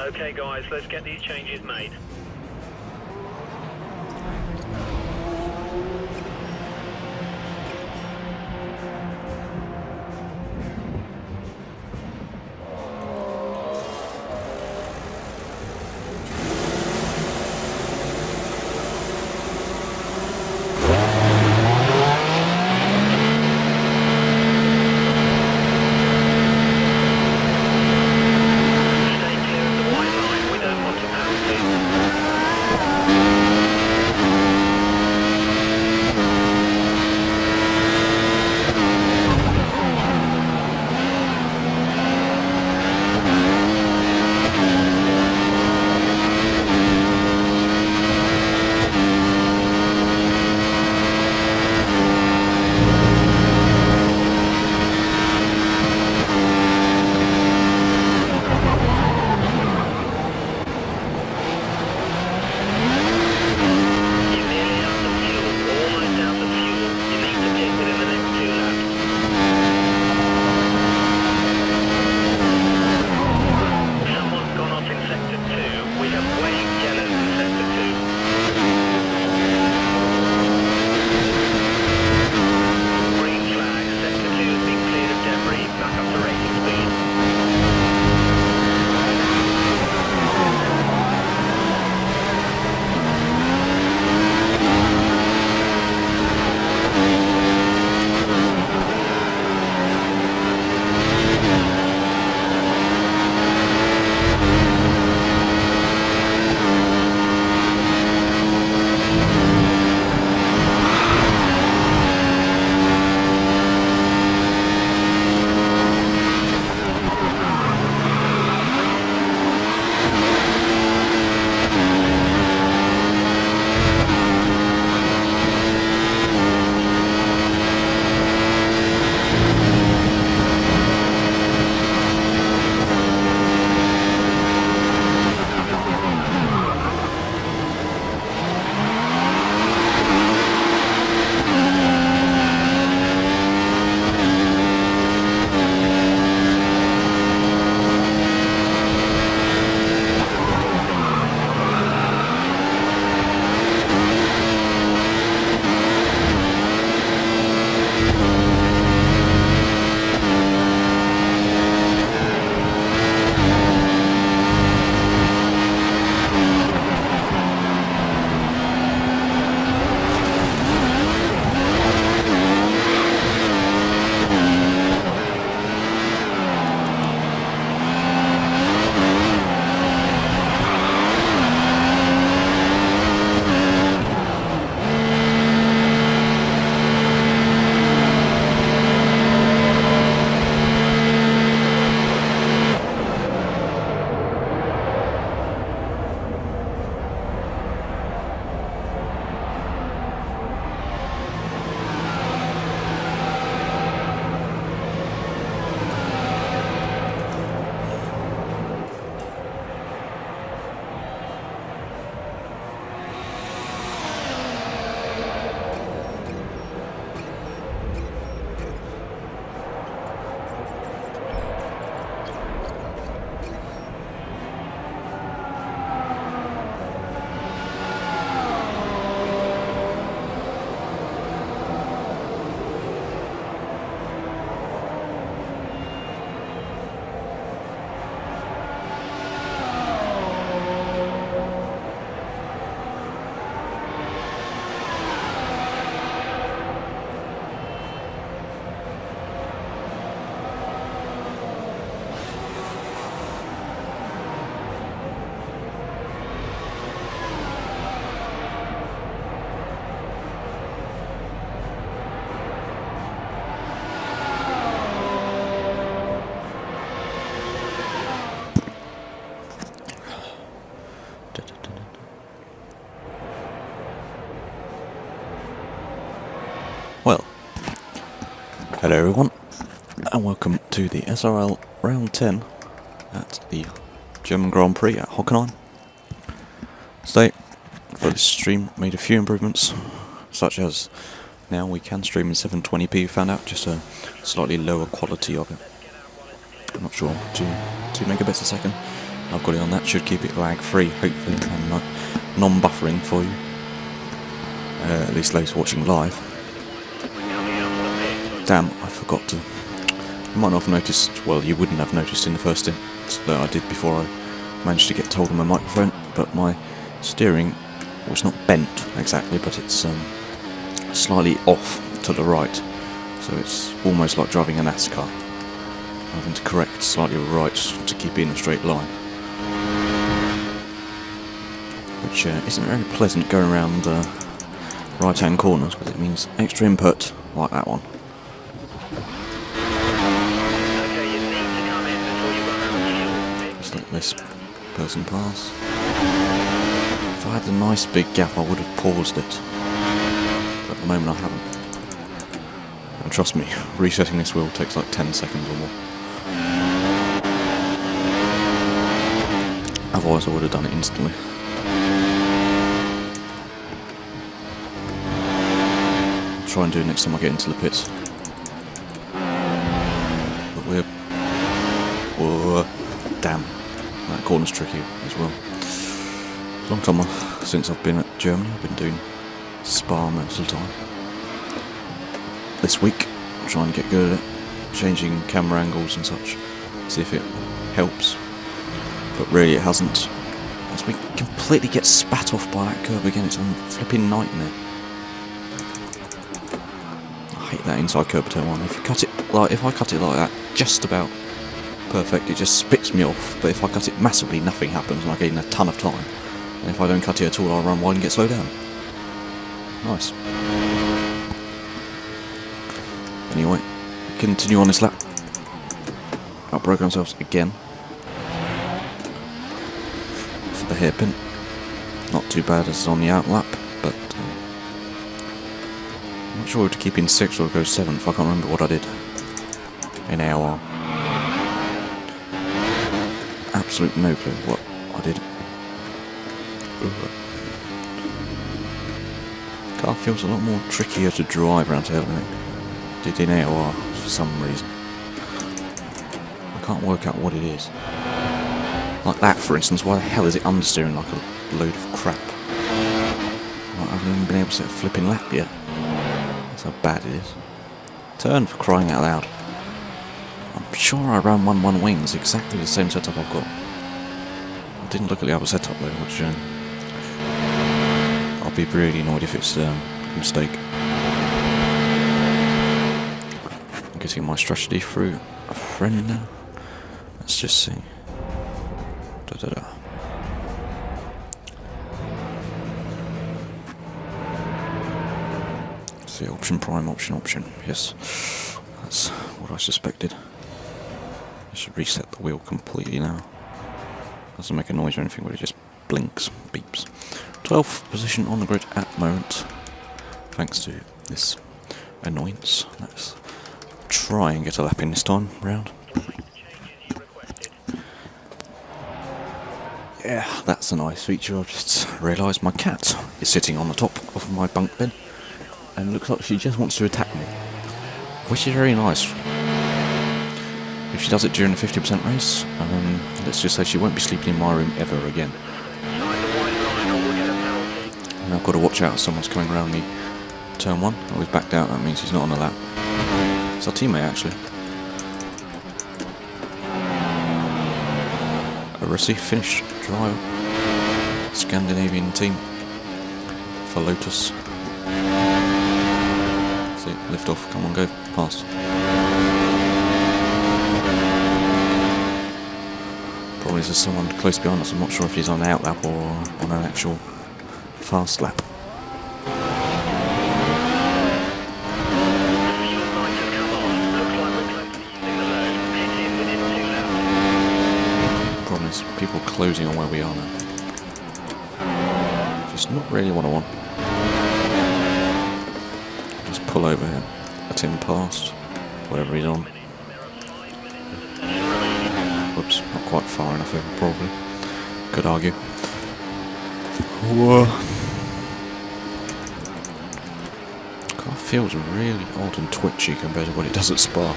Okay guys, let's get these changes made. Well, hello everyone, and welcome to the SRL Round 10 at the German Grand Prix at Hockenheim. Today, for this stream, made a few improvements, such as now we can stream in 720p, we found out, just a slightly lower quality of it. I'm not sure, 2 megabits a second. I've got it on that, should keep it lag free, hopefully, and non-buffering for you. At least those watching live. Damn, I forgot to. You might not have noticed, well, you wouldn't have noticed in the first instance that I did before I managed to get hold of my microphone, but my steering was not bent exactly, but it's slightly off to the right, so it's almost like driving a NASCAR. Having to correct slightly right to keep it in a straight line, which isn't very pleasant going around right hand corners, because it means extra input like that one. Just let this person pass. If I had a nice big gap, I would have paused it, but at the moment I haven't. And trust me, resetting this wheel takes like 10 seconds or more. Otherwise I would have done it instantly. I'll try and do it next time I get into the pits. But we're... Whoa, damn. That corner's tricky as well. Long time since I've been at Germany. I've been doing Spa most of the time. This week I'm trying to get good at it, changing camera angles and such, see if it helps. But really it hasn't. As we completely get spat off by that curb again, it's a flipping nightmare. I hate that inside curb turn one. If I cut it like that, just about perfect, it just spits me off. But if I cut it massively, nothing happens and I gain a ton of time. And if I don't cut it at all, I'll run wide and get slowed down. Nice. Anyway, continue on this lap. Outbroke ourselves again. For the hairpin. Not too bad as on the out lap, but I'm not sure to keep in 6th or go 7th. I can't remember what I did in AOR. Absolute no clue what I did. Car feels a lot more trickier to drive around here than it did in AOR for some reason. I can't work out what it is. Like that, for instance, why the hell is it understeering like a load of crap? I haven't even been able to set a flipping lap yet. That's how bad it is. Turn, for crying out loud. I'm sure I ran 1-1 wings, exactly the same setup I've got. I didn't look at the other setup though, which I'll be really annoyed if it's a mistake. I'm getting my strategy through a friend now. Let's just see. See, option prime, option. Yes, that's what I suspected. I should reset the wheel completely now. Doesn't make a noise or anything, but it just blinks, beeps. 12th position on the grid at the moment, thanks to this annoyance. Let's try and get a lap in this time round. Yeah, that's a nice feature. I've just realised my cat is sitting on the top of my bunk bed and looks like she just wants to attack me, which is very nice. If she does it during the 50% race, let's just say she won't be sleeping in my room ever again. And I've got to watch out if someone's coming around the turn 1. Oh, he's backed out, that means he's not on the lap. It's our teammate actually. A Rossi finished drive. Scandinavian team for Lotus. See, lift off, come on, go, past. Probably there's someone close behind us. I'm not sure if he's on the out lap or on an actual fast lap. Problem is people closing on where we are now. Just not really what I want. Just pull over here. Let him past whatever he's on. Whoops, not quite far enough over, probably. Could argue. Whoa. Car feels really odd and twitchy compared to what it does at Spa,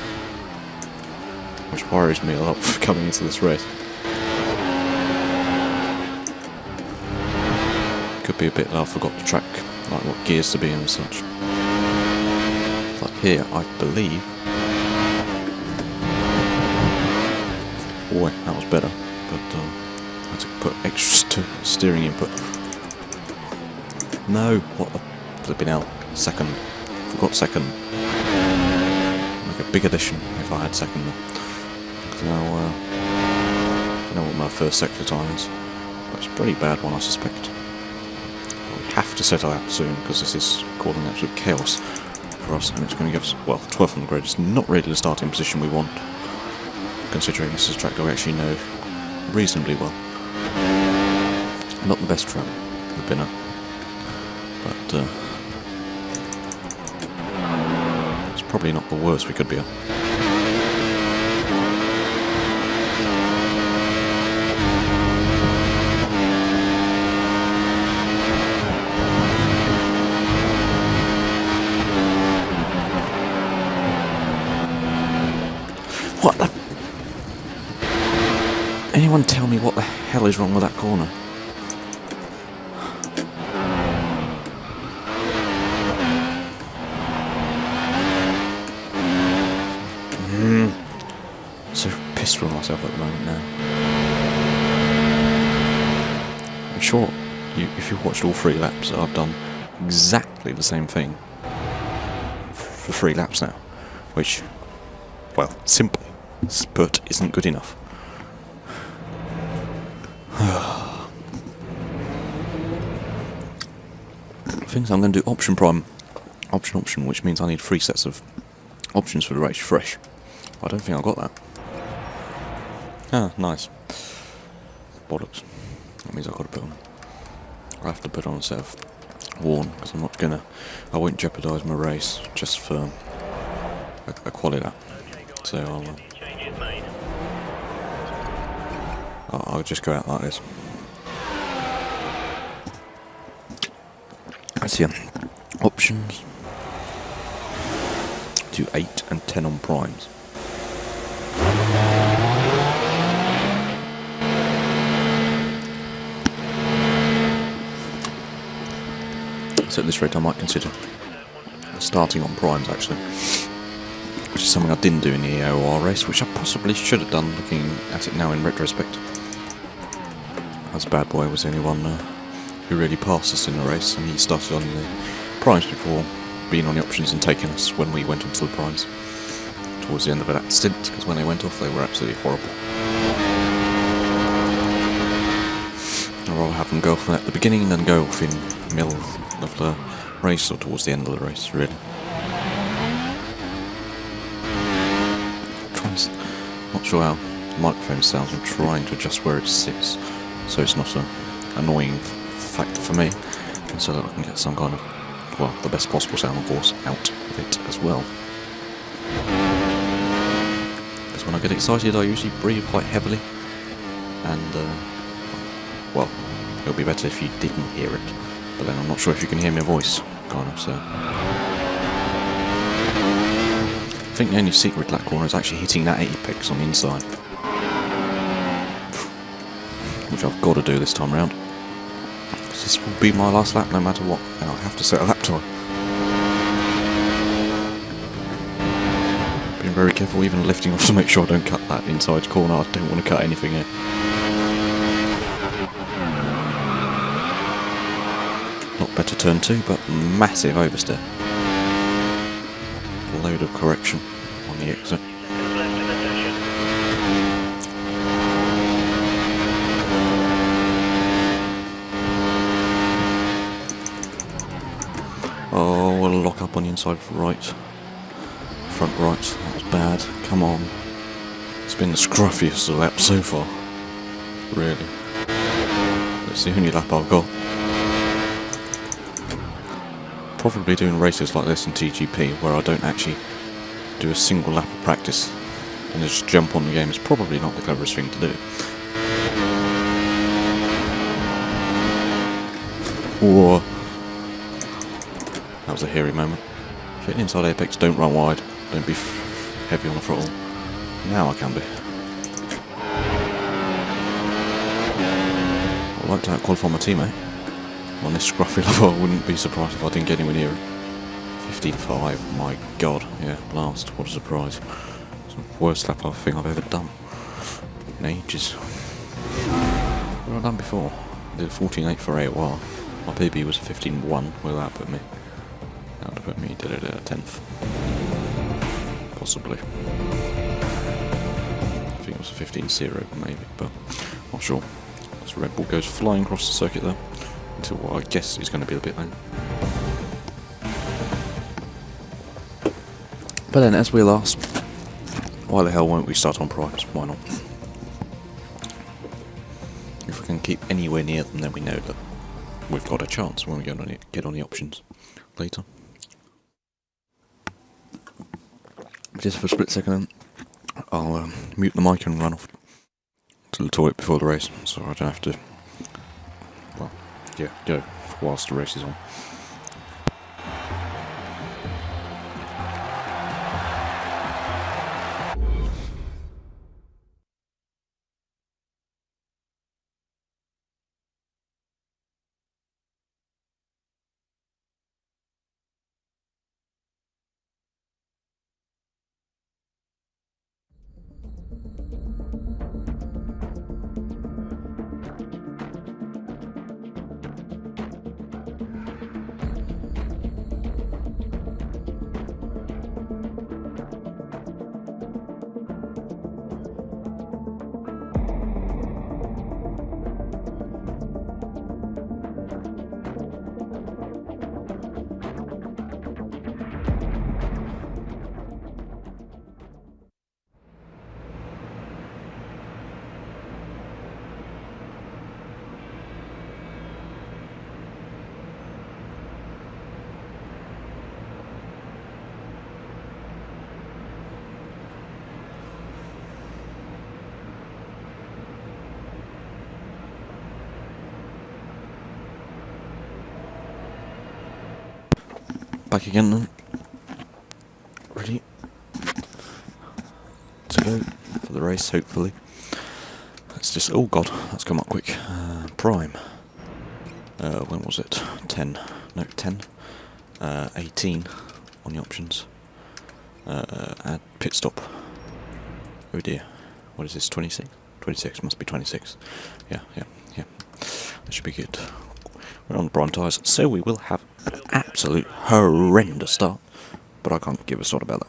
which worries me a lot for coming into this race. could be a bit that I forgot to track, like what gears to be in and such. Like here, I believe. Boy, that was better, but I had to put extra steering input. No, what the flipping hell? Second. Forgot second. Make a big addition if I had second. Now, I don't know what my first sector time is, but it's a pretty bad one, I suspect. We have to settle out soon because this is causing absolute chaos for us, and it's going to give us, well, 12th on the grid. It's not really the starting position we want, considering this is a track that we actually know reasonably well. Not the best track we've been at, but it's probably not the worst we could be at. What the? Anyone tell me what the hell is wrong with that corner? So pissed with myself at the moment now. I'm sure if you've watched all 3 laps, I've done exactly the same thing for 3 laps now, which, well, simply, but isn't good enough. Things I'm going to do option, which means I need 3 sets of options for the race fresh. I don't think I got that. Ah, nice. Bollocks. That means I've got to put on. I have to put on a set of worn because I won't jeopardise my race just for a quali lap. So I'll just go out like this. Let's see. Options. Do 8 and 10 on primes. So at this rate I might consider starting on primes actually, which is something I didn't do in the AOR race, which I possibly should have done looking at it now in retrospect. As Bad Boy was the only one who really passed us in the race, and he started on the primes before being on the options and taking us when we went onto the primes towards the end of that stint, because when they went off they were absolutely horrible. I'd rather have them go off at the beginning than go off in the middle of the race or towards the end of the race, really. Not sure how the microphone sounds. I'm trying to adjust where it sits so it's not an annoying factor for me, and so that I can get some kind of, well, the best possible sound, of course, out of it as well. Because when I get excited I usually breathe quite heavily, and well, it would be better if you didn't hear it, but then I'm not sure if you can hear my voice, kind of, so. I think the only secret to that corner is actually hitting that apex on the inside, which I've got to do this time round. This will be my last lap no matter what, and I'll have to set a lap time. Being very careful even lifting off to make sure I don't cut that inside corner. I don't want to cut anything here. Not better turn 2, but massive oversteer. A load of correction on the exit. Oh, we'll lock up on the inside right. Front right, that was bad. Come on. It's been the scruffiest of lap so far. Really. That's the only lap I've got. Probably doing races like this in TGP where I don't actually do a single lap of practice and just jump on the game is probably not the cleverest thing to do. Whoa. That was a hairy moment. Fit inside apex, don't run wide, don't be heavy on the throttle. Now I can be. I'd like to out-qualify my teammate. On this scruffy level, I wouldn't be surprised if I didn't get anywhere near it. 55, my god, yeah, last, what a surprise. It's the worst lap I think I've ever done in ages. What have I done before? I did a 14.8 for AOR. My PB was a 15.1, where that put me? That would have put me, did it at 10th. Possibly. I think it was a 15.0 maybe, but not sure. So Red Bull goes flying across the circuit there, into what I guess is going to be a bit lane. But then, as we'll ask, why the hell won't we start on primes? Why not? If we can keep anywhere near them, then we know that we've got a chance when we get on the options later. Just for a split second, I'll mute the mic and run off to the toilet before the race, so I don't have to, well, yeah, go whilst the race is on. Back again then. Ready to go for the race, hopefully. Let's just, oh god, that's come up quick. Prime. When was it? 10. No, 10. 18 on the options. Add pit stop. Oh dear. What is this, 26? 26, must be 26. Yeah. That should be good. We're on the prime tyres, so we will have an absolute horrendous start. But I can't give a sod about that.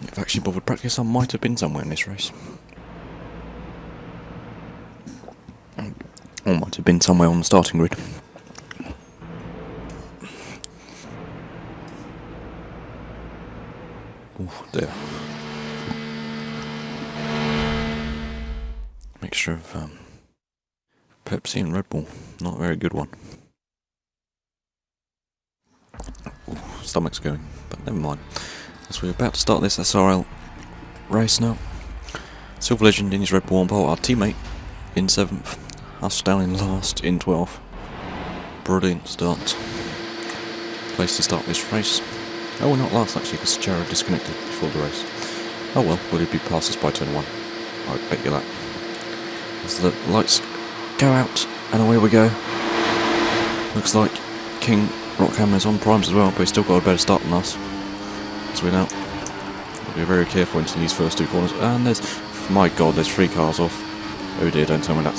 If I actually bothered practice, I might have been somewhere in this race. Or might have been somewhere on the starting grid. Oh dear. Mixture of Pepsi and Red Bull. Not a very good one. Ooh, stomach's going, but never mind. As we're about to start this SRL race now. Silver Legend in his Red Bull on pole, our teammate in 7th. Us down in last in 12th. Brilliant start. Place to start this race. Oh, we're not last actually, because Jared disconnected before the race. Oh well, will he be past us by turn 1? I bet you that. As the lights go out, and away we go. Looks like King Rockhammer's on primes as well, but he's still got a better start than us. So we know. We'll be very careful into these first two corners. And there's, my god, there's 3 cars off. Oh dear, don't tell me that.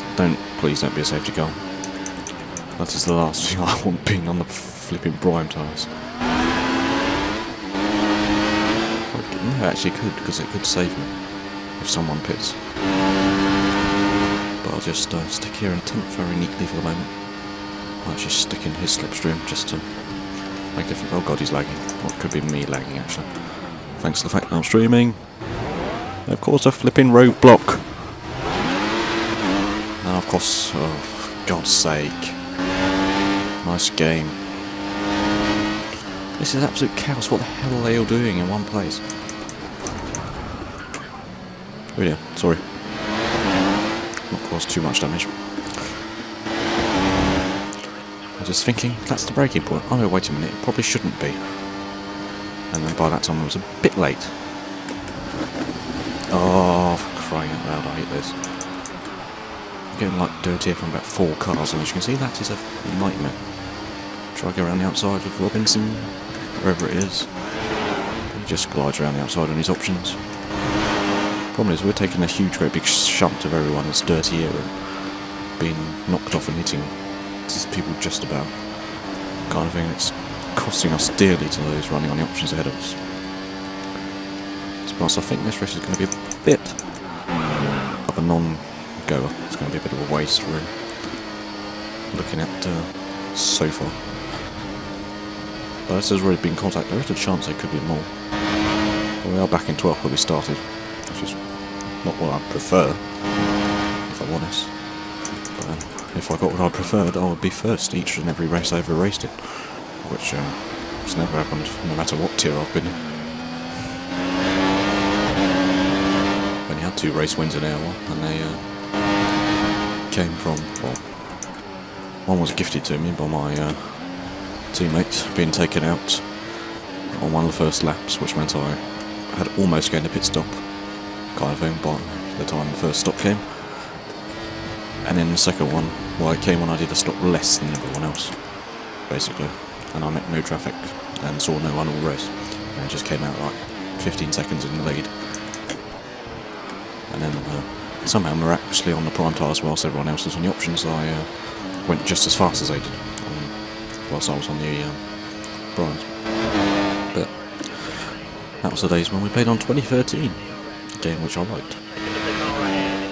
Please don't be a safety car. That is the last thing I want being on the flipping prime tyres. No, actually it could, because it could save me if someone pits. But I'll just stick here in 10th very neatly for the moment. I'll actually stick in his slipstream just to make different. Oh god, he's lagging. Well, it could be me lagging actually. Thanks to the fact that I'm streaming. And of course, a flipping roadblock. And of course, oh, for God's sake. Nice game. This is absolute chaos. What the hell are they all doing in one place? Oh dear, sorry. Not caused too much damage. I was just thinking, that's the breaking point. Oh no, wait a minute, it probably shouldn't be. And then by that time I was a bit late. Oh, for crying out loud, I hate this. getting like dirtier from about 4 cars, and as you can see, that is a nightmare. Try to go around the outside of Robinson, wherever it is. He just glides around the outside on his options. Problem is, we're taking a huge, great big shunt of everyone that's dirty here and being knocked off and hitting people just about, kind of thing. It's costing us dearly to those running on the options ahead of us. To be honest, I think this race is going to be a bit of a non-goer. It's going to be a bit of a waste, really, looking at so far. But as there's already been contact, there is a chance there could be more. But we are back in 12th where we started, which is not what I prefer, if I'm honest. But if I got what I preferred, I would be first each and every race I ever raced in, which has never happened, no matter what tier I've been in. I've only had 2 race wins in Air1, and they came from, well, one was gifted to me by my teammates being taken out on one of the first laps, which meant I had almost gained a pit stop, kind of thing, by the time the first stop came. And then the second one, well, I came when I did a stop less than everyone else, basically, and I met no traffic and saw no one all race, and just came out like 15 seconds in the lead. And then somehow miraculously on the prime tyres whilst everyone else was on the options, I went just as fast as they did whilst I was on the primes. But that was the days when we played on 2013, a game which I liked.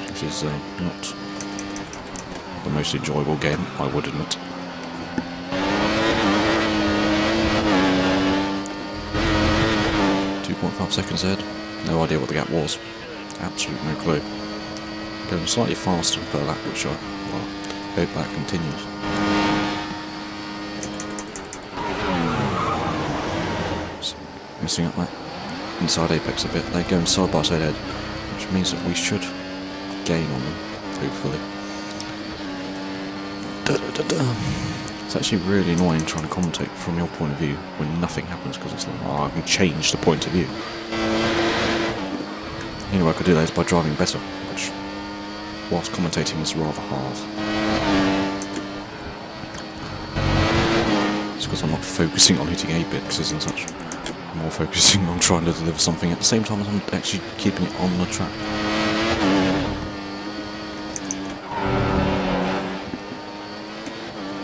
This is not the most enjoyable game, I would admit. .5 seconds ahead, no idea what the gap was, absolutely no clue. Going slightly faster per lap, which I hope that continues. Messing up that inside apex a bit. They're going side by side ahead, which means that we should gain on them, hopefully. It's actually really annoying trying to commentate from your point of view when nothing happens, because it's like, oh, I can change the point of view. The only way I could do that is by driving better, which, whilst commentating, is rather hard. It's because I'm not focusing on hitting 8-bits and such. I'm more focusing on trying to deliver something at the same time as I'm actually keeping it on the track.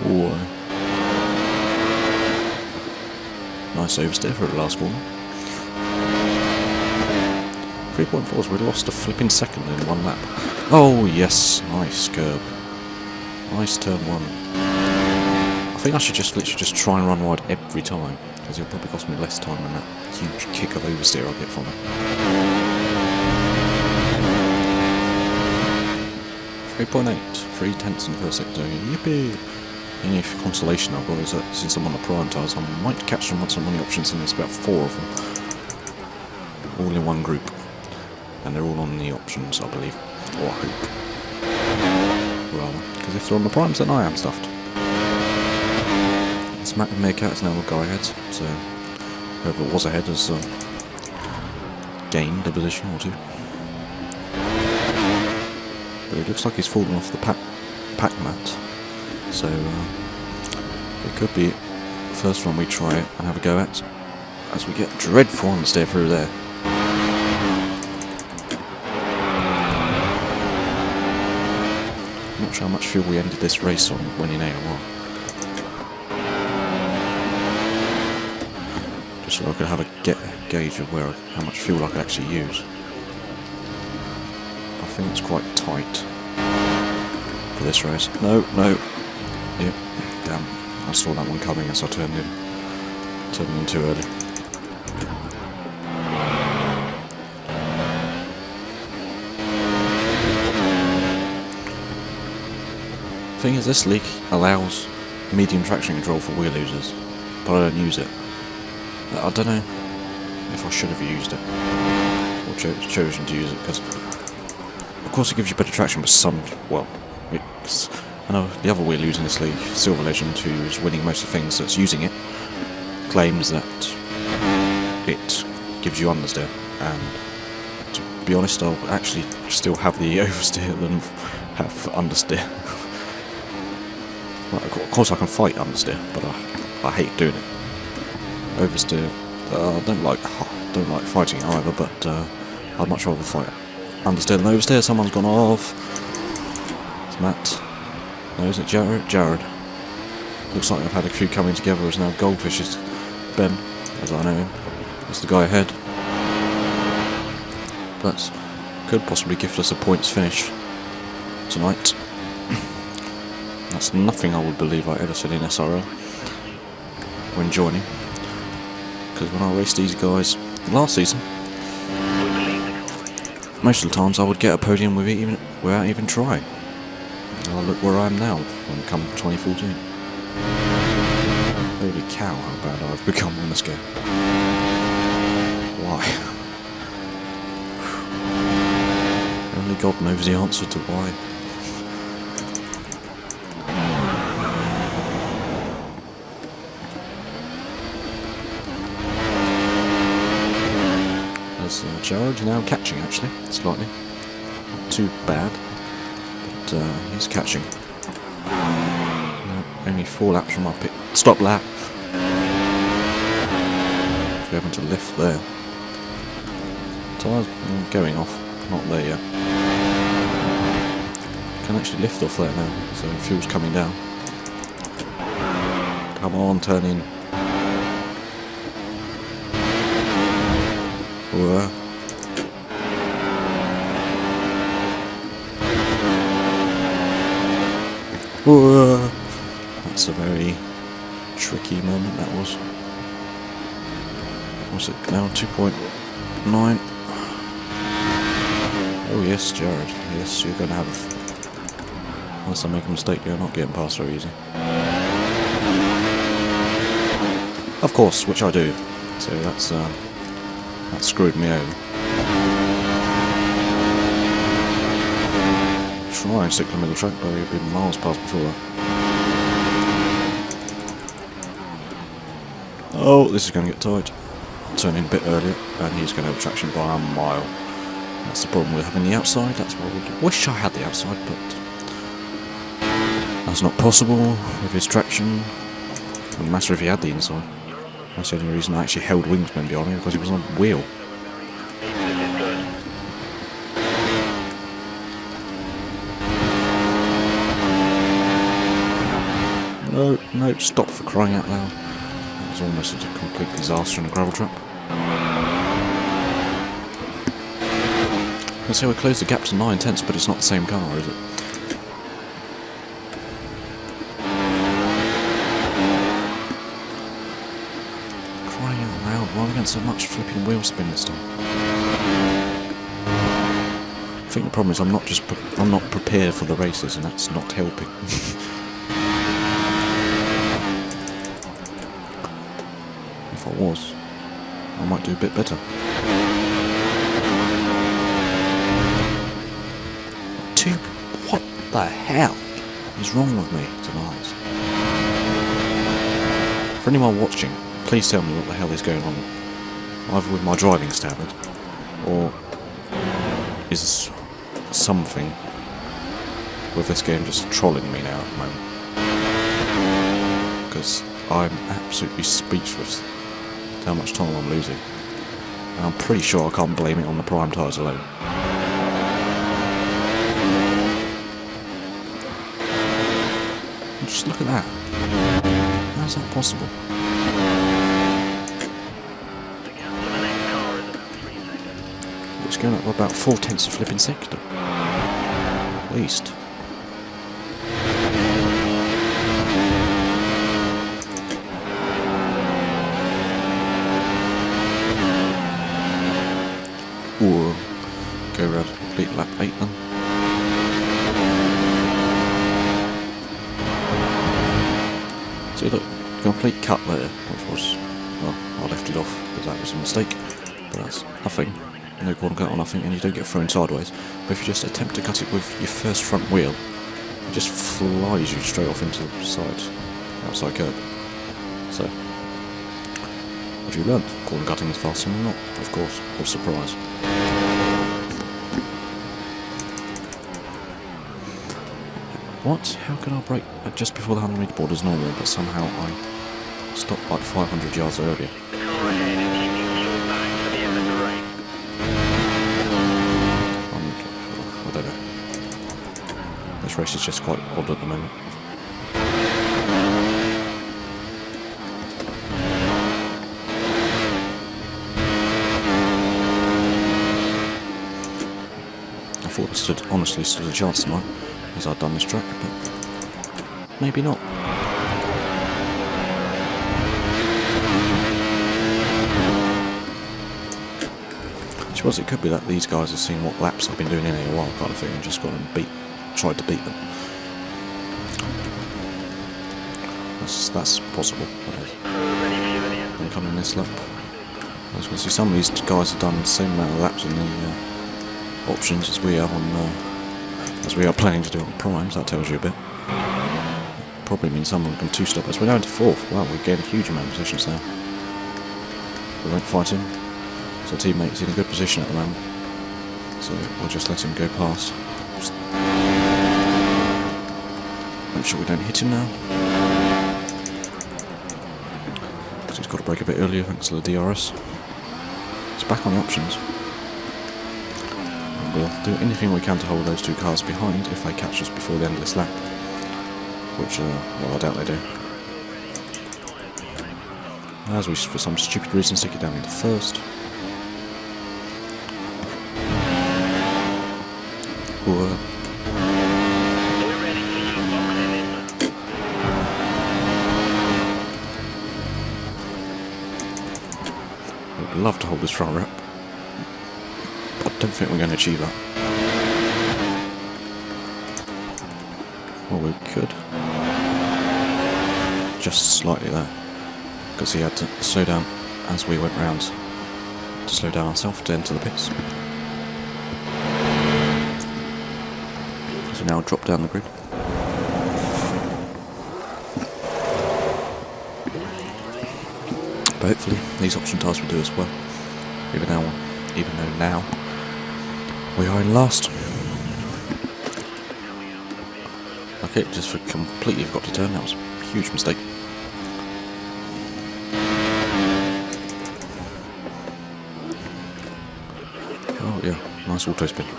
Ooh. Nice oversteer for the last corner. 3.4s, we lost a flipping second in 1 lap. Oh yes, nice curb. Nice turn 1. I think I should just literally just try and run wide every time, because it'll probably cost me less time than that huge kick of oversteer I'll get from it. 3.8, 3/10 in the first sector. Yippee! The only consolation I've got is that since I'm on the prime tyres, I might catch them once I'm on the options, and there's about 4 of them. All in one group. And they're all on the options, I believe. Or I hope. Rather. Because if they're on the primes, then I am stuffed. Smack the Meerkat's now a guy ahead, so whoever was ahead has gained a position or 2. But it looks like he's fallen off the pack mat. So it could be the first one we try and have a go at, as we get dreadful understeer through there. I'm not sure how much fuel we ended this race on when in AOR. Just so I could have a gauge of how much fuel I could actually use. I think it's quite tight for this race. No. Yep, damn. I saw that one coming as I turned in too early. The thing is, this league allows medium traction control for wheel losers, but I don't use it. I don't know if I should have used it, or chosen to use it, because of course it gives you better traction, but I know the other wheel loser in this league, Silver Legend, who's winning most of the things that's using it, claims that it gives you understeer, and to be honest, I'll actually still have the oversteer than have understeer. Well, of course I can fight understeer, but I hate doing it. Oversteer, I don't like fighting either, but I'd much rather fight understeer than oversteer. Someone's gone off. It's Matt. No, is it Jared? Jared. Looks like I've had a few coming together as now Goldfish is Ben, as I know him. That's the guy ahead. That could possibly gift us a points finish tonight. That's nothing I would believe I ever said in SRL when joining. Because when I raced these guys last season, most of the times I would get a podium without even trying. Now look where I am now when it comes to 2014. Holy cow, how bad I've become in this game. Why? Only God knows the answer to why. There's Jared now catching, actually, slightly. Not too bad, but he's catching. Only 4 laps from my stop lap. We're having to lift there. Tyres going off, not there yet. Can actually lift off there now, so fuel's coming down. Come on, turn in. Whoa. Whoa. That's a very tricky moment, that was. What's it now? 2.9. Oh yes, Jared. Yes, you're going to have... Unless I make a mistake, you're not getting past very easy. Of course, which I do. So that screwed me over. Try and stick to the middle track, but we've been miles past before that. Oh, this is going to get tight. Turn in a bit earlier, and he's going to have traction by a mile. That's the problem with having the outside. That's what I wish I had the outside, but that's not possible with his traction. It wouldn't matter if he had the inside. That's the only reason I actually held Wingsman behind me, because he was on a wheel. No, stop for crying out loud. That was almost a complete disaster in a gravel trap. Let's see, we closed the gap to 9/10, but it's not the same car, is it? Crying out loud, why are we getting so much flipping wheel spin this time? I think the problem is I'm not prepared for the races, and that's not helping. If I was, I might do a bit better. What the hell is wrong with me tonight? For anyone watching, please tell me what the hell is going on, either with my driving standard, or is something with this game just trolling me now at the moment. Because I'm absolutely speechless at how much time I'm losing. And I'm pretty sure I can't blame it on the prime tyres alone. Just look at that. How's that possible? It's going up about 4/10 of flipping sector. At least. Or go around complete lap 8 then. See, look, complete cut there, which was, well, I left it off because that was a mistake, but that's nothing, no corner cut or nothing, and you don't get thrown sideways. But if you just attempt to cut it with your first front wheel, it just flies you straight off into the outside curb. So, have you learned corner cutting is faster than not? Of course, what a surprise. What? How could I brake just before the 100 metre border is normal, but somehow I stopped like 500 yards earlier? The car ahead is keeping fuel back for the end of the race. I don't know. This race is just quite odd at the moment. I thought I honestly stood a chance tonight as I'd done this track, but maybe not. I suppose it could be that these guys have seen what laps I've been doing in a while, kind of thing, and just gone and tried to beat them. That's possible. And coming this lap, I was going to see some of these guys have done the same amount of laps in the options as we are planning to do on primes. That tells you a bit. Probably means some of them can two-stop us. We're down to 4th. Wow, we've gained a huge amount of positions now. We won't fight him. So our teammate's in a good position at the moment. So we'll just let him go past. Just make sure we don't hit him now. Because he's got to brake a bit earlier thanks to the DRS. It's back on the options. And we'll do anything we can to hold those two cars behind if they catch us before the end of this lap. Which, well, I doubt they do. As we, for some stupid reason, stick it down into 1st. We're ready for you, boxing in. I'd love to hold this front wrap. I don't think we're going to achieve that. Well, we could. Just slightly there. Because he had to slow down as we went round to slow down ourselves to enter the pits. So now drop down the grid. But hopefully these option tyres will do as well. Even though now we are in last. Okay, just completely forgot to turn. That was a huge mistake. Oh yeah, nice auto spin. 2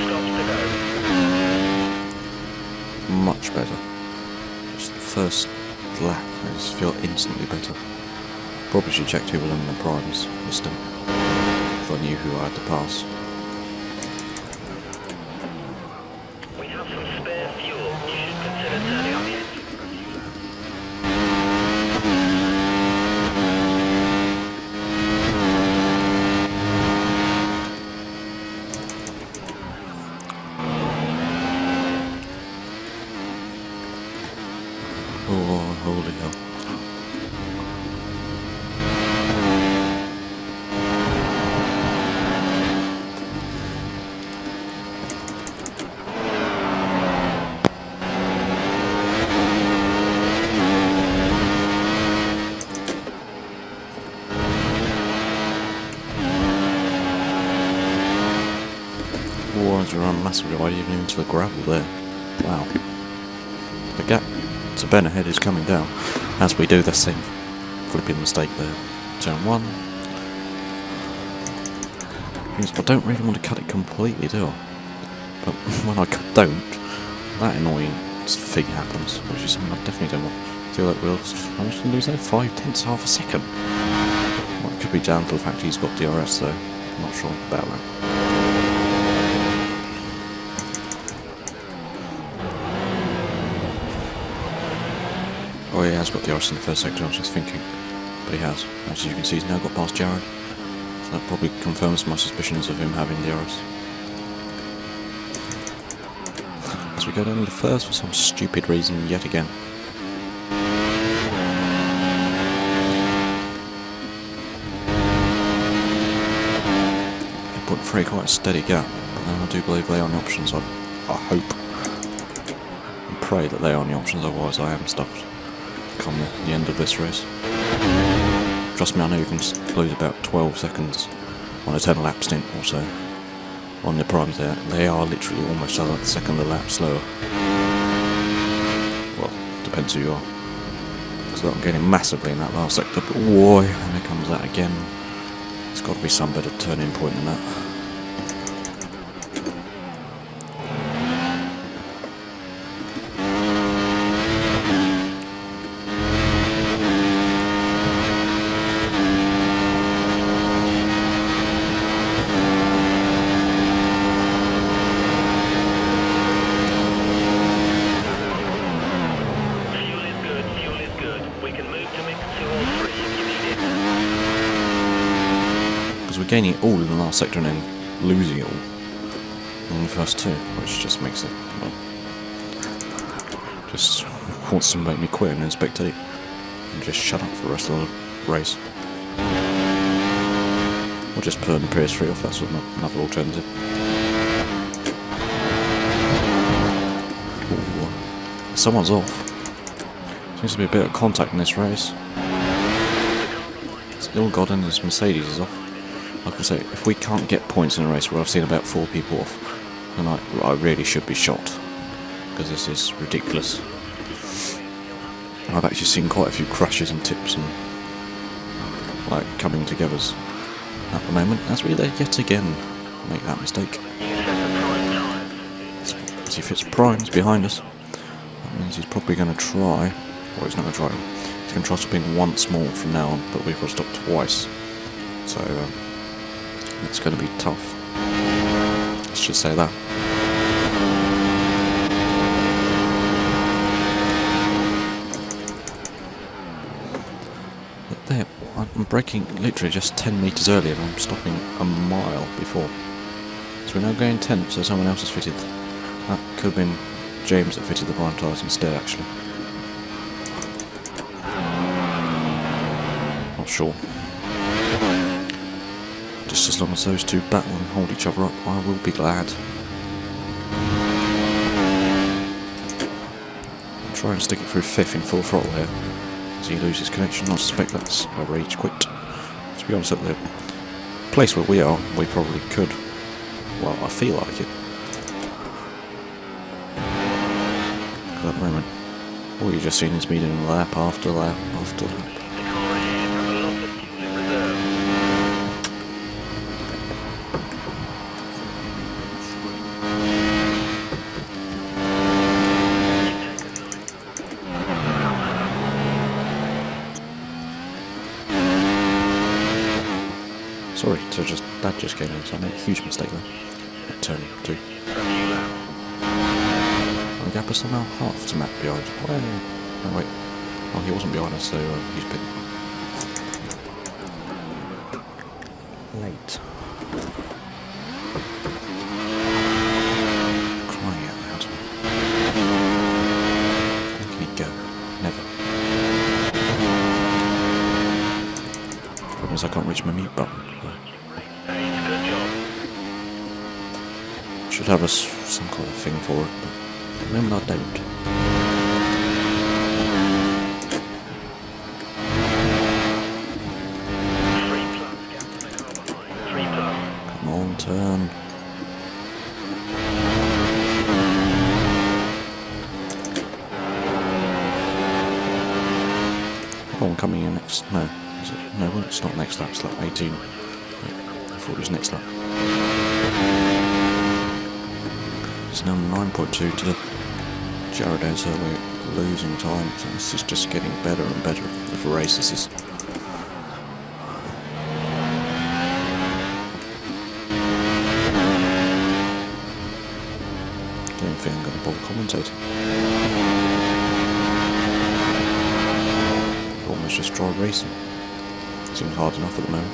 stops to go. Much better. Just the first lap, I just feel instantly better. Probably should check who were in the primes this time, if I knew who I had to pass. We have some spare fuel. You should consider turning on the engine. Oh, holy hell. As we run massively wide, even into the gravel there. Wow. The gap to Ben ahead is coming down as we do the same flipping mistake there. Turn 1. I don't really want to cut it completely, do I? But when I don't, that annoying thing happens, which is something I definitely don't want. Feel like we'll manage to lose there 5/10 half a second. Well, it could be down to the fact he's got DRS though. I'm not sure about that. Oh, he has got DRS in the first sector, I was just thinking. But he has. As you can see, he's now got past Jared. So that probably confirms my suspicions of him having DRS. As we go down to the first for some stupid reason yet again. He put through quite a steady gap, but then I do believe they are on the options. I hope and pray that they are on the options, otherwise I am stuffed come the end of this race. Trust me, I know you can lose about 12 seconds on a 10 lap stint or so on the primes there. They are literally almost a second a lap slower. depends who you are. So I'm getting massively in that last sector, but whoa, and here comes that again. There's got to be some better turning point than that. We're gaining it all in the last sector and then losing it all in the first two, which just makes it, well, just wants to make me quit and then spectate and just shut up for the rest of the race. Or just turn the PS3 off, that's another alternative. Ooh, someone's off. Seems to be a bit of contact in this race. It's ill-gotten, his Mercedes is off. Like I say, if we can't get points in a race where I've seen about 4 people off, then I really should be shot, because this is ridiculous. I've actually seen quite a few crashes and tips and like coming togethers at the moment, as we yet again make that mistake. As if it's primes behind us, that means he's probably going to try, or he's not going to try, he's going to try stopping once more from now on, but we've got to stop twice. So, it's going to be tough. Let's just say that. But there, I'm braking literally just 10 metres earlier and I'm stopping a mile before. So we're now going 10th, so someone else has fitted. That could have been James that fitted the prime tyres instead, actually. Not sure. Just as long as those two battle and hold each other up, I will be glad. I'll try and stick it through 5th in full throttle here, as he loses connection. I suspect that's a rage quit. To be honest, at the place where we are, we probably could. Well, I feel like it. At that moment, all you've just seen is me doing lap after lap after lap. Sorry, that just came in, so I made a huge mistake there. Turn 2. And the gap is somehow half to Matt behind. Well, no wait. Oh, he wasn't behind us, so he's been late. Crying out loud. Where can he go? Never. Problem is I can't reach my mute button. Should have some kind of thing for it, but at the moment I don't. Come on, turn. Oh, I'm coming in next. No, is it? No, it's not next lap. It's lap 18. I thought it was next lap. It's now 9.2 to Jared, so we're losing time. So this is just getting better and better with the race. This is. I don't think I'm going to bother commentating. Almost just try racing. Seems hard enough at the moment.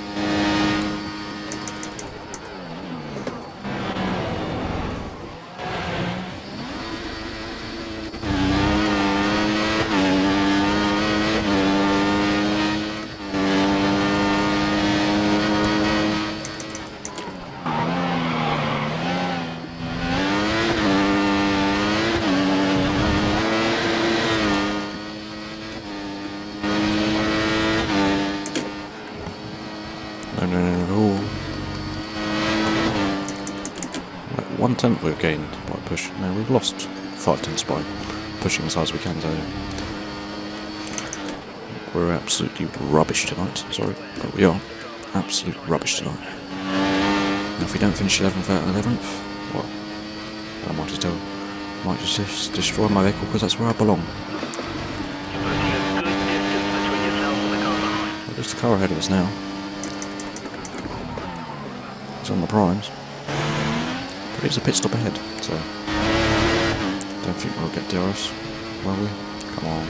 No. Like 1/10 we've gained by push. No, we've lost 5/10 by pushing as hard as we can. So We're absolutely rubbish tonight. Sorry, but we are absolute rubbish tonight. And if we don't finish 11th out of 11th, well, I might just destroy my vehicle because that's where I belong. Well, there's the car ahead of us now. It's on the primes. But it's a pit stop ahead, so I don't think we'll get DRS, will we? Come on.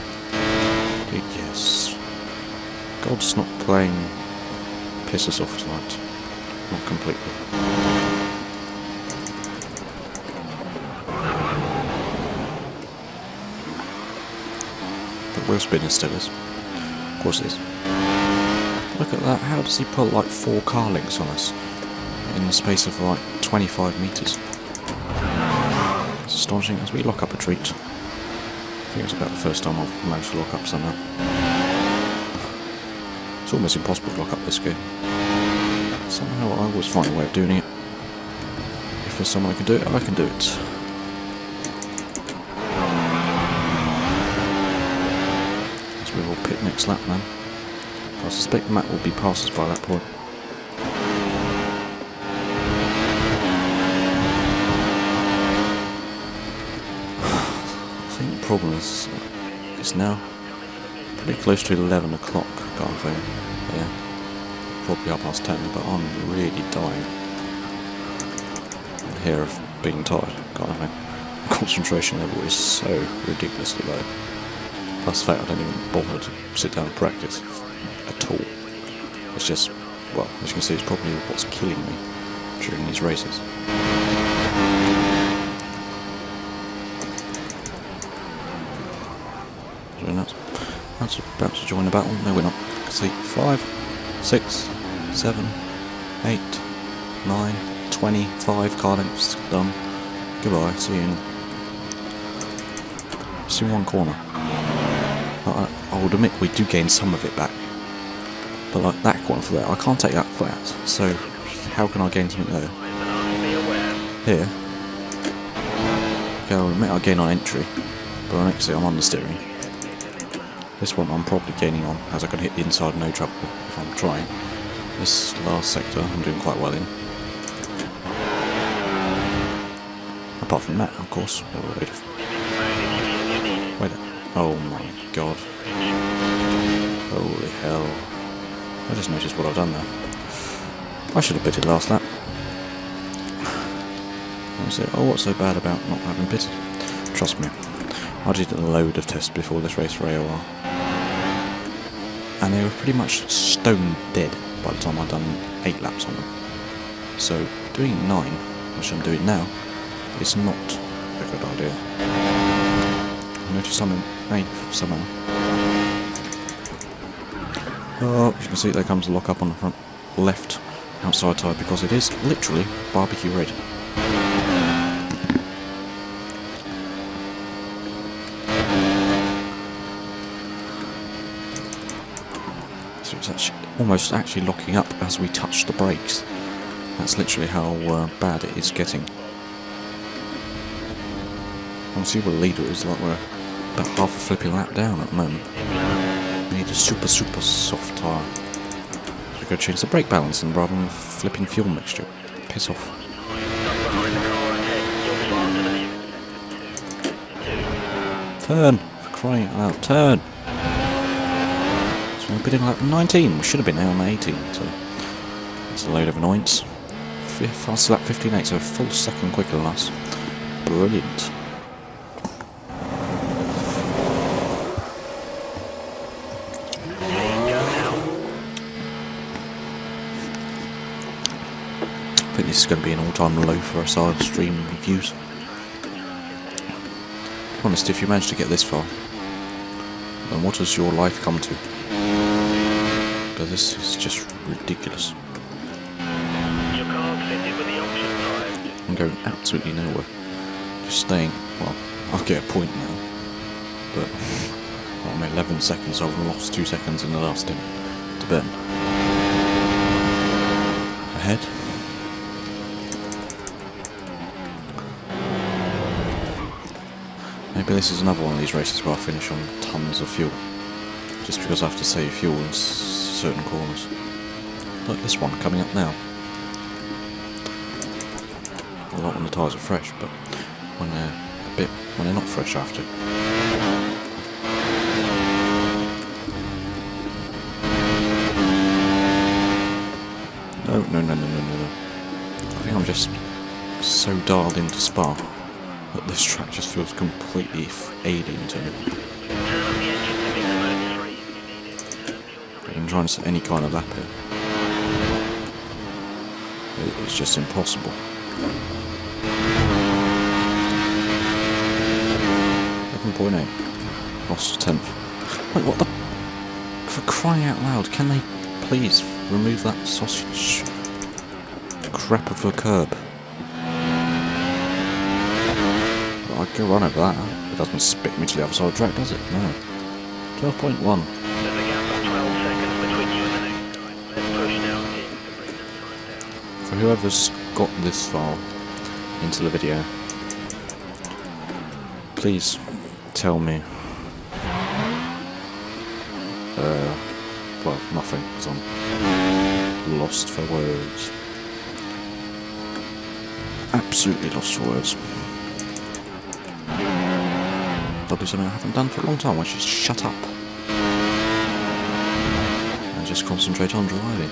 Yes. God's not playing piss us off tonight. Not completely. The wheel spin still is. Of course it is. Look at that. How does he put like 4 car links on us in the space of like 25 metres? It's astonishing as we lock up a treat. I think it's about the first time I've managed to lock up somehow. It's almost impossible to lock up this game. Somehow I always find a way of doing it. If there's someone who can do it, I can do it. So we will pit next lap, man. I suspect Matt will be past us by that point. I think the problem is it's now pretty close to 11 o'clock, can't I? Yeah, probably up past 10, but I'm really dying here of being tired, can't I? Concentration level is so ridiculously low. Plus the fact I don't even bother to sit down and practice at all. It's just, well, as you can see, it's probably what's killing me during these races. That's about to join the battle. No, we're not. See, 5, 6, 7, 8, 9, 25 car lengths done. Goodbye. See you in one corner. I would admit we do gain some of it back, but like that corner for there, I can't take that flat. So how can I gain something there? Here. Okay, I'll admit I gain on entry, but on exit I'm on the steering. This one I'm probably gaining on, as I can hit the inside no trouble if I'm trying. This last sector I'm doing quite well in. Apart from that, of course. Wait. Oh my god. Holy hell. I just noticed what I've done there. I should have pitted last lap. I say, oh, what's so bad about not having pitted? Trust me, I did a load of tests before this race for AOR. And they were pretty much stone dead by the time I'd done 8 laps on them. So doing 9, which I'm doing now, is not a good idea. I noticed I'm in 8th somehow. Oh, as you can see, there comes the lock up on the front left outside tyre because it is literally barbecue red. So it's actually almost locking up as we touch the brakes. That's literally how bad it is getting. I'll see what the leader is like. We're about half a flipping lap down at the moment. We need a super soft tyre. So we go change the brake balance and rather than flipping fuel mixture. Piss off. Turn! For crying out loud, turn! So we've been in lap 19, we should have been there on 18, so that's a load of annoyance. Fast lap 15.8, so a full second quicker than us. Brilliant. I think this is going to be an all-time low for our side stream views. To be honest, if you manage to get this far, then what has your life come to? Because this is just ridiculous. I'm going absolutely nowhere. Just staying, well, I'll get a point now. But I'm 11 seconds, so I've lost 2 seconds in the last stint to Ben. Ahead. Maybe this is another one of these races where I finish on tons of fuel. just because I have to save fuel in certain corners. Like this one coming up now. Well, not when the tyres are fresh, but when they're not fresh after. No. I think I'm just so dialed into Spa that this track just feels completely alien to me. I'm trying to set any kind of lap here. It's just impossible. 11.8. Lost a tenth. Wait, what the... For crying out loud, can they please remove that sausage crap of a curb? Well, I can run over that. It doesn't spit me to the other side of the track, does it? No. 12.1. There's a gap of 12 seconds between you and the next guy. Let's push now. For whoever's got this far into the video, please tell me. Well, nothing, because I'm lost for words. Absolutely lost for words. Probably something I haven't done for a long time, which is shut up. And just concentrate on driving.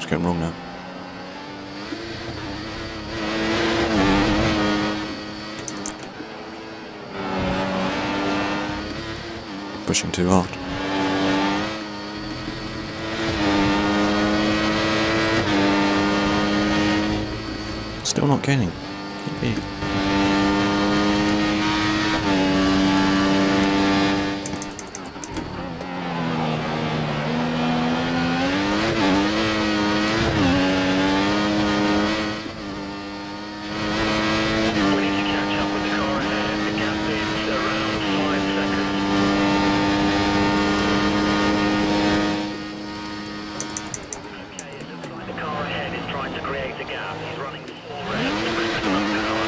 going wrong now. Pushing too hard. Still not gaining. Yippee. We need to catch up with the car ahead. The gap is around 5 seconds. Okay, it looks like the car ahead is trying to create a gap. He's running 4 revs to maximum power.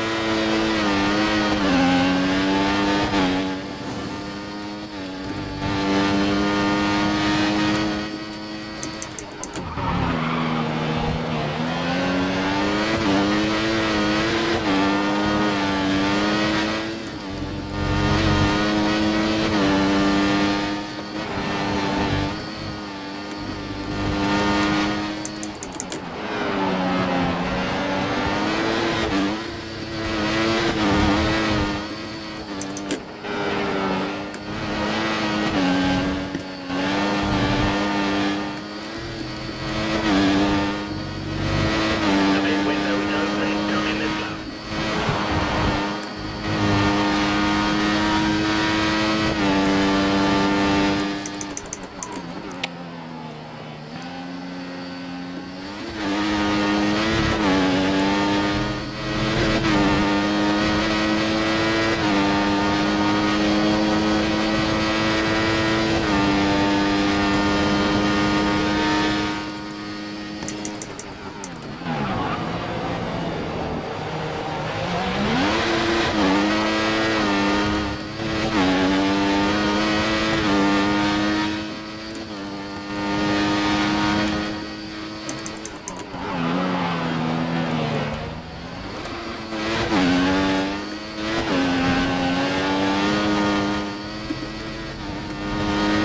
The pit window is open. Come in this lap.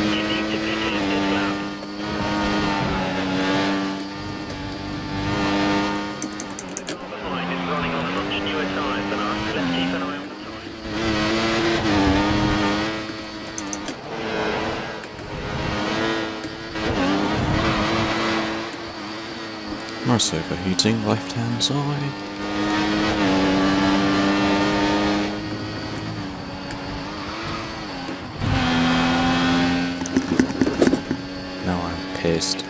You need to pit in this lap. The car behind is running on much newer tyres than us. Let's keep an eye on the tyres. Nice overheating, left hand side. Now I'm pissed.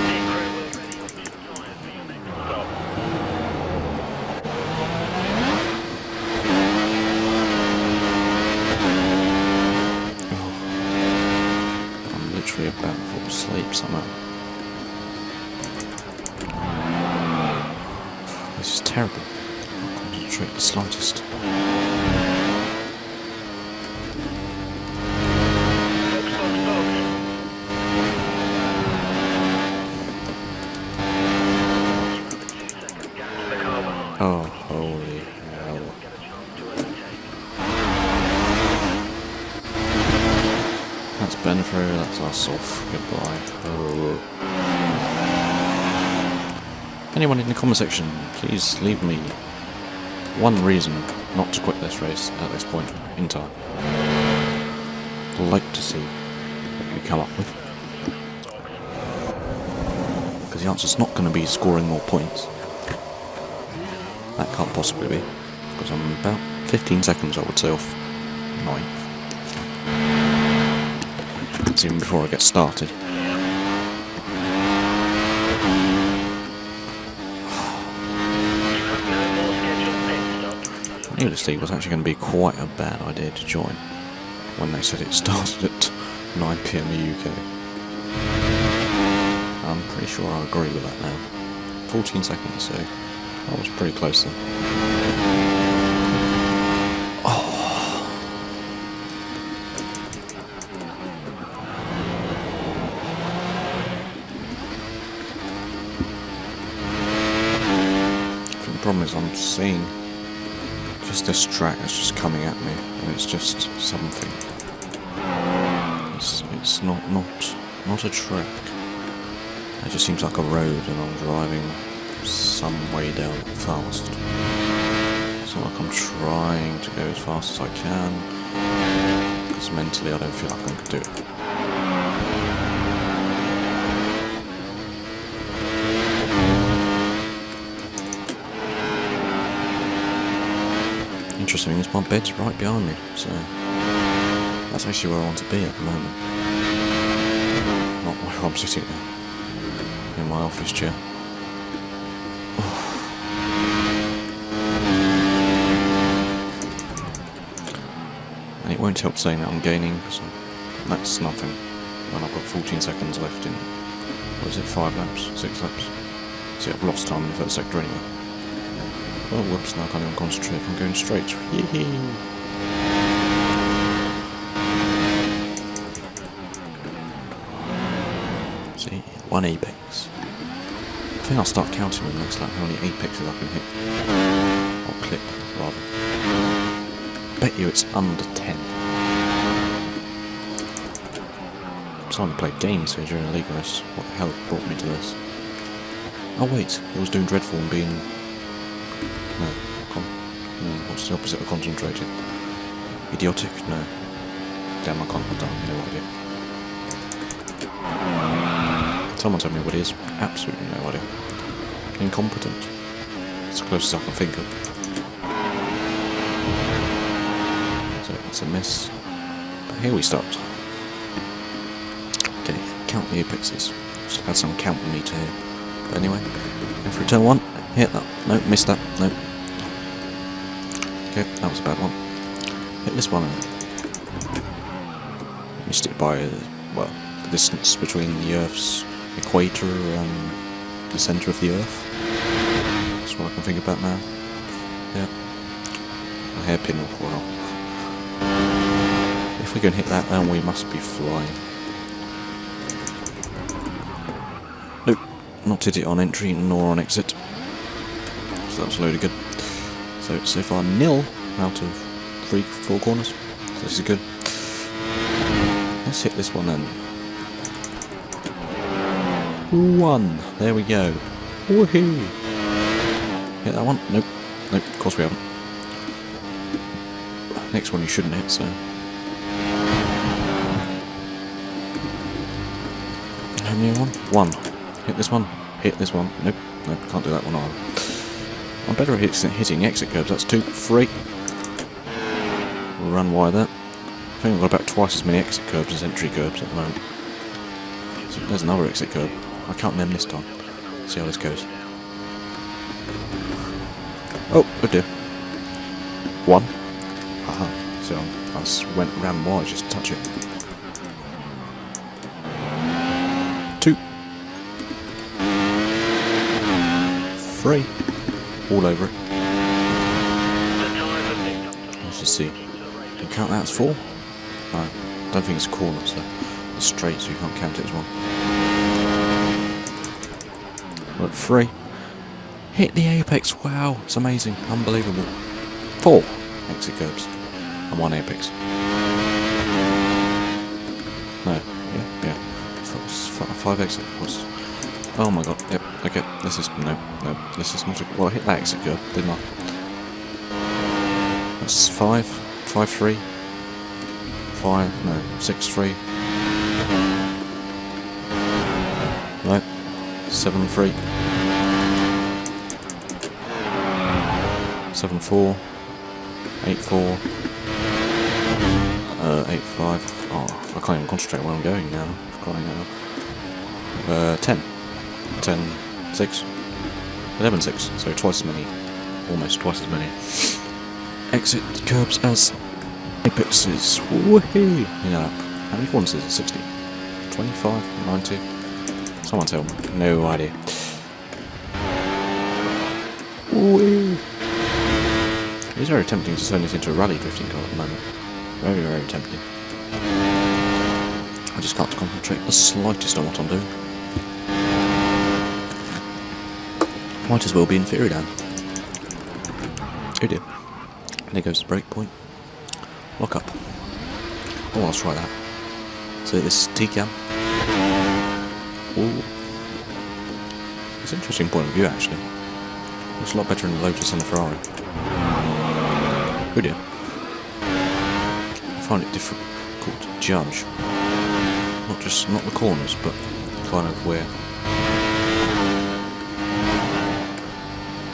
Pit crew will ready option tyres for your next stop. I'm literally about to fall asleep somehow. This is terrible. I can't concentrate the slightest. Box, box, box. You have a 2-second gap to the car behind. Oh, holy hell. Get a chance to overtake. That's Benfro, that's us off. Goodbye. Oh. Anyone in the comment section, please leave me one reason not to quit this race at this point in time. I'd like to see what you come up with. Because the answer's not going to be scoring more points. That can't possibly be. Because I'm about 15 seconds, I would say, off 9th. That's even before I get started. I knew this league was actually going to be quite a bad idea to join when they said it started at 9 PM UK. I'm pretty sure I agree with that now. 14 seconds, so I was pretty close then. Oh. problem is I'm seeing just this track that's just coming at me, and it's just something. It's not a track. It just seems like a road, and I'm driving some way down fast. It's not like I'm trying to go as fast as I can, because mentally I don't feel like I can do it. Interesting is my bed's right behind me, so that's actually where I want to be at the moment. Not where I'm sitting now, in my office chair. And it won't help saying that I'm gaining, because that's nothing. When I've got 14 seconds left in, what is it, 5 laps, 6 laps? See, I've lost time in the first sector anyway. Oh, whoops, now I can't even concentrate if I'm going straight. Yee-hee! See, 1 apex. I think I'll start counting on next lap how many apexes I can hit. Or clip, rather. Bet you it's under 10. I'm starting to play games here during a league race. What the hell brought me to this? Oh wait, it was doing dreadful and being... No, what's the opposite of concentrated? Idiotic? No. Damn, I can't have done, no idea. Someone tell me what it is. Absolutely no idea. Incompetent. It's the closest I can think of. So it's a miss. But here we start. Okay, count the apexes. Just had some count meter here. But anyway, go for turn 1. Hit that. No, missed that. No. Okay, that was a bad one. Hit this one. Missed it by, well, the distance between the Earth's equator and the centre of the Earth. That's what I can think about now. Yeah. A hairpin off, well. If we can hit that, then we must be flying. Nope. Not hit it on entry nor on exit. So that was loaded good. So far 0 out of 4 corners. So this is good. Let's hit this one then. 1. There we go. Woohoo! Hit that one? Nope. Nope, of course we haven't. Next one you shouldn't hit, so... How many 1? Hit this one. Hit this one. Nope. Nope, can't do that one either. I'm better at hitting exit curbs. That's 2, 3. We'll run wide there. I think I've got about twice as many exit curbs as entry curbs at the moment. So there's another exit curb. I can't name this time. See how this goes. Oh dear. 1. Haha. So I ran wide just to touch it. 2. 3. All over it. Let's just see. Do you count that as 4? No, don't think it's a corner, so it's straight, so you can't count it as 1. We're at 3. Hit the apex, wow, it's amazing, unbelievable. 4 exit curbs and 1 apex. No, yeah. 5 exit curbs. Oh my god, yep, okay, this is, no, this is not a, well I hit that exit curb, didn't I? That's 5, 5, 3, 5, no, 6, 3, no, 7, 3, 7, 4, 8, 4, 8, 5, oh, I can't even concentrate where I'm going now, crying out. 10, 6, 11, 6, so twice as many, almost twice as many exit curbs as apexes. Woohoo! Yeah, how many corners is it? 60? 25? 90? Someone tell me. No idea. Woo! It's very tempting to turn this into a rally drifting car at the moment. Very, very tempting. I just can't concentrate the slightest on what I'm doing. Might as well be in theory then. Oh dear. And there goes the break point. Lock up. Oh, let's try that. So this is T-cam. Ooh. It's an interesting point of view actually. Looks a lot better in the Lotus than the Ferrari. Oh dear. I find it difficult to judge. Not the corners, but kind of where.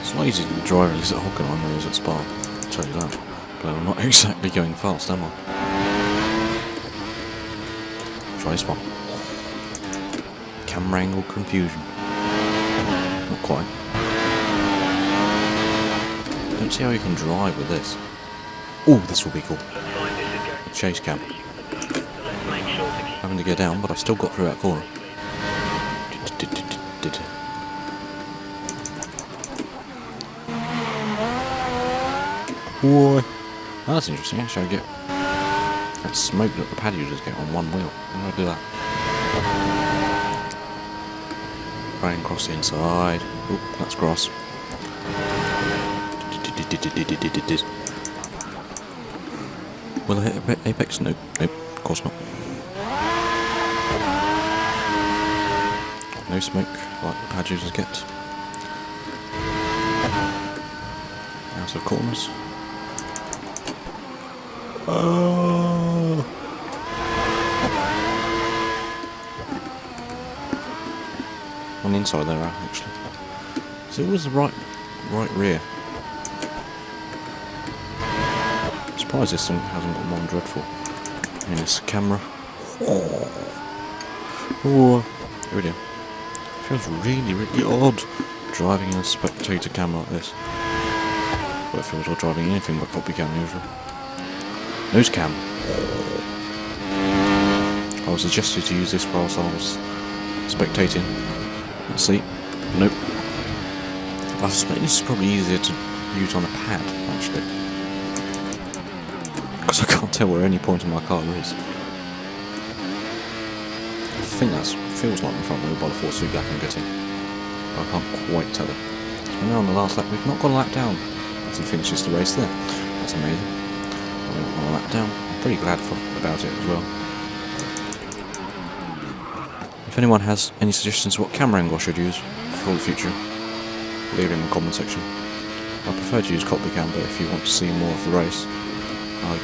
It's not easy to be driving at Hockenheim than it is at Spa, I'll tell you that. But I'm not exactly going fast, am I? Try this one. Camera angle confusion. Not quite. Don't see how you can drive with this. Oh, this will be cool. The chase cam. Having to go down, but I still got through that corner. Whoa. Oh, that's interesting. Actually, I get that smoke that the pad users get on one wheel. How do I do that? Running across the inside. Oop, that's grass. Will I hit apex? Nope. Nope. Of course not. No smoke like the pad users get. Out of corners. Oh. On the inside there, actually. So it was the right rear. I'm surprised this thing hasn't got one dreadful in this camera. Oh, here we go. Feels really odd driving in a spectator camera like this. Well, it feels odd driving anything but copy cam usually. Nose cam. I was suggested to use this whilst I was spectating. Let's see. Nope. I suspect this is probably easier to use on a pad, actually. Because I can't tell where any point in my car is. I think that feels like the front wheel by the force feedback I'm getting. But I can't quite tell it. So we're now on the last lap. We've not got a lap down as he finishes the race there. That's amazing. We're not on a lap down. I'm pretty glad about it as well. If anyone has any suggestions what camera angle I should use for the future, leave it in the comment section. I prefer to use cockpit cam, but if you want to see more of the race, I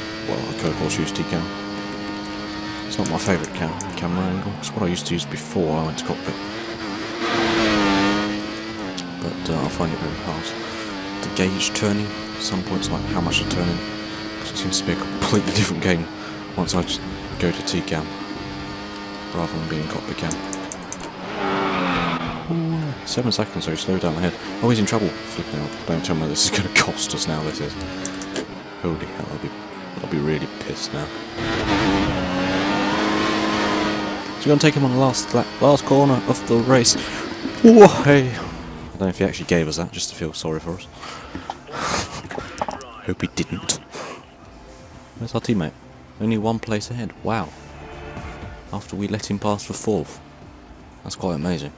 could of course use T-cam. It's not my favourite camera angle. It's what I used to use before I went to cockpit. But I find it very hard to gauge turning. At some points, like how much I'm turning, because it seems to be a completely different game once I just go to T-cam rather than being cockpit cam. 7 seconds, so he slowed down ahead. Oh, he's in trouble. Flipping out. Don't tell me this is going to cost us now. This is. Holy hell! I'll be really pissed now. So we're going to take him on the last corner of the race. Whoa, hey. I don't know if he actually gave us that, just to feel sorry for us. Hope he didn't. Where's our teammate? Only one place ahead. Wow. After we let him pass for 4th. That's quite amazing.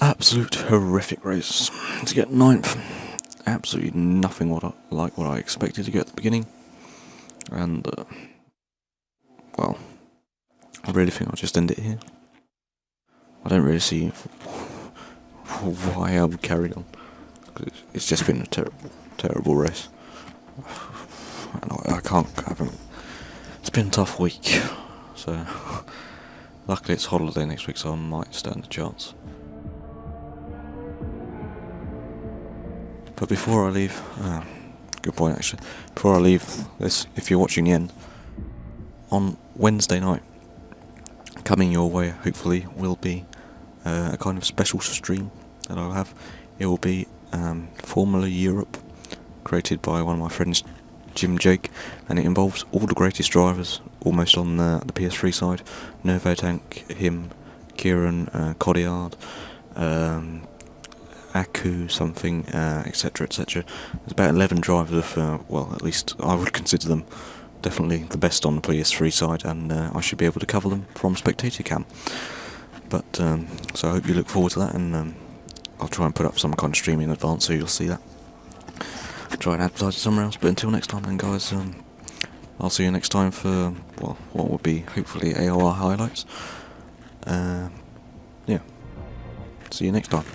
Absolute horrific race. To get 9th, absolutely nothing like what I expected to get at the beginning. And, well, I really think I'll just end it here. I don't really see why I would carry on. It's just been a terrible race. And I can't have it. It's been a tough week. So, luckily it's holiday next week, so I might stand a chance. But before I leave, good point actually, before I leave this, if you're watching the end, on Wednesday night, coming your way hopefully will be a kind of special stream that I'll have. It will be Formula Europe, created by one of my friends, Jim Jake, and it involves all the greatest drivers, almost on the PS3 side. Novotank, him, Kieran, Codiard, Aku something, etc, etc. There's about 11 drivers of, well, at least I would consider them definitely the best on the PS3 side, and I should be able to cover them from Spectator Cam. But, so I hope you look forward to that, and I'll try and put up some kind of stream in advance so you'll see that. Try and advertise it somewhere else, but until next time then guys, I'll see you next time for, well, what will be hopefully AOR highlights. Yeah, see you next time.